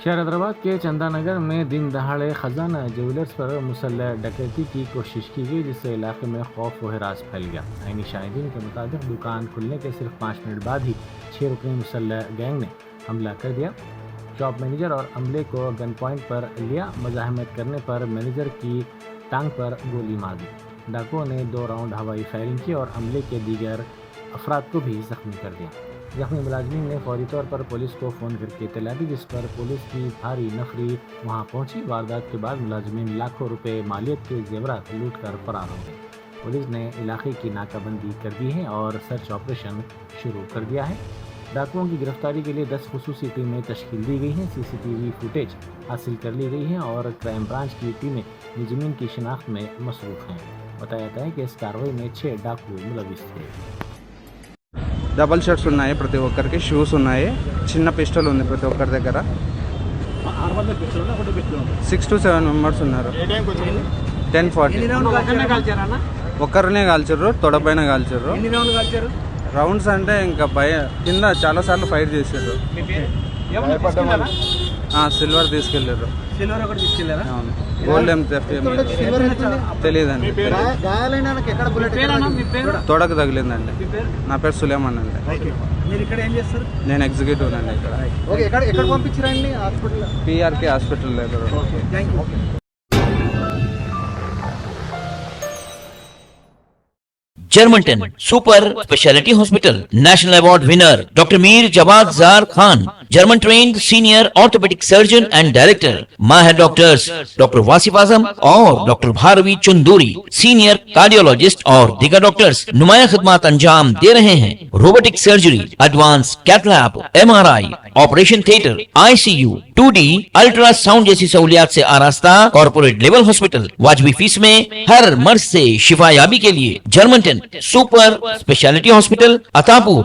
शहर हैदराबाद के चंदा नगर में दिन दहाड़े खजाना ज्वेलर्स पर मुसल्लह डकैती की कोशिश की गई, जिससे इलाके में खौफ व हिरास फैल गया। आईनी शाहिदीन के मुताबिक दुकान खुलने के सिर्फ 5 मिनट बाद ही 6 रुकनी मुसल्लह गैंग ने हमला कर दिया। शॉप मैनेजर और अमले को गन पॉइंट पर लिया। मज़ाहमत करने पर मैनेजर की टांग पर गोली मार दी। डाकुओं ने 2 राउंड हवाई फायरिंग की और अमले के दीगर अफराद को भी जख्मी कर दिया। जख्मी मुलाजमीन ने फौरी तौर पर पुलिस को फ़ोन करके इत्तला दी, जिस पर पुलिस की भारी नफरी वहां पहुंची। वारदात के बाद मुलाजमीन लाखों रुपए मालियत के जेवरात लूट कर फरार हो गए। पुलिस ने इलाके की नाकाबंदी कर दी है और सर्च ऑपरेशन शुरू कर दिया है। डाकुओं की गिरफ्तारी के लिए 10 खुसूसी टीमें तश्कील दी गई हैं। CCTV फुटेज हासिल कर ली गई है और क्राइम ब्रांच की टीमें मुलजिमीन की शिनाख्त में मसरूफ़ हैं। बताया जाता है कि इस कार्रवाई में 6 डाकू मुलविस थे। డబల్ షర్ట్స్ ఉన్నాయి, ప్రతి ఒక్కరికి షూస్ ఉన్నాయి, చిన్న పిస్టల్ ఉంది ప్రతి ఒక్కరి దగ్గర. 6 to 7 మెంబర్స్ ఉన్నారు. 10:40 ఒక్కరినే కాల్చారు, తొడపైన కాల్చారు. రౌండ్స్ అంటే ఇంకా కింద చాలా సార్లు ఫైర్ చేశారు. సిల్వర్ తీసుకెళ్ళారు. అవును, గోల్డ్ ఏం తెలియదండి. తొడకు తగిలిందండి. నా పేరు సులేమాన్ అండి. నేను ఎగ్జిక్యూటివ్ అండి ఇక్కడ. PRK హాస్పిటల్ దగ్గర. जर्मनटन super specialty hospital national award winner doctor Mir Jawad Jar Khan, German trained senior orthopedic surgeon and director, माहिर डॉक्टर्स डॉक्टर वासिफ आजम और doctor Bharavi Chunduri, senior cardiologist और दीगर डॉक्टर्स नुमाया खिदमत अंजाम दे रहे हैं। Robotic surgery, advance cath lab, MRI, operation theatre, ICU, 2D ultrasound जैसी सहूलियात से आरास्ता कॉर्पोरेट लेवल हॉस्पिटल। वाजबी फीस में हर मर्ज से शिफायाबी के लिए Germanton super specialty hospital, Attapur.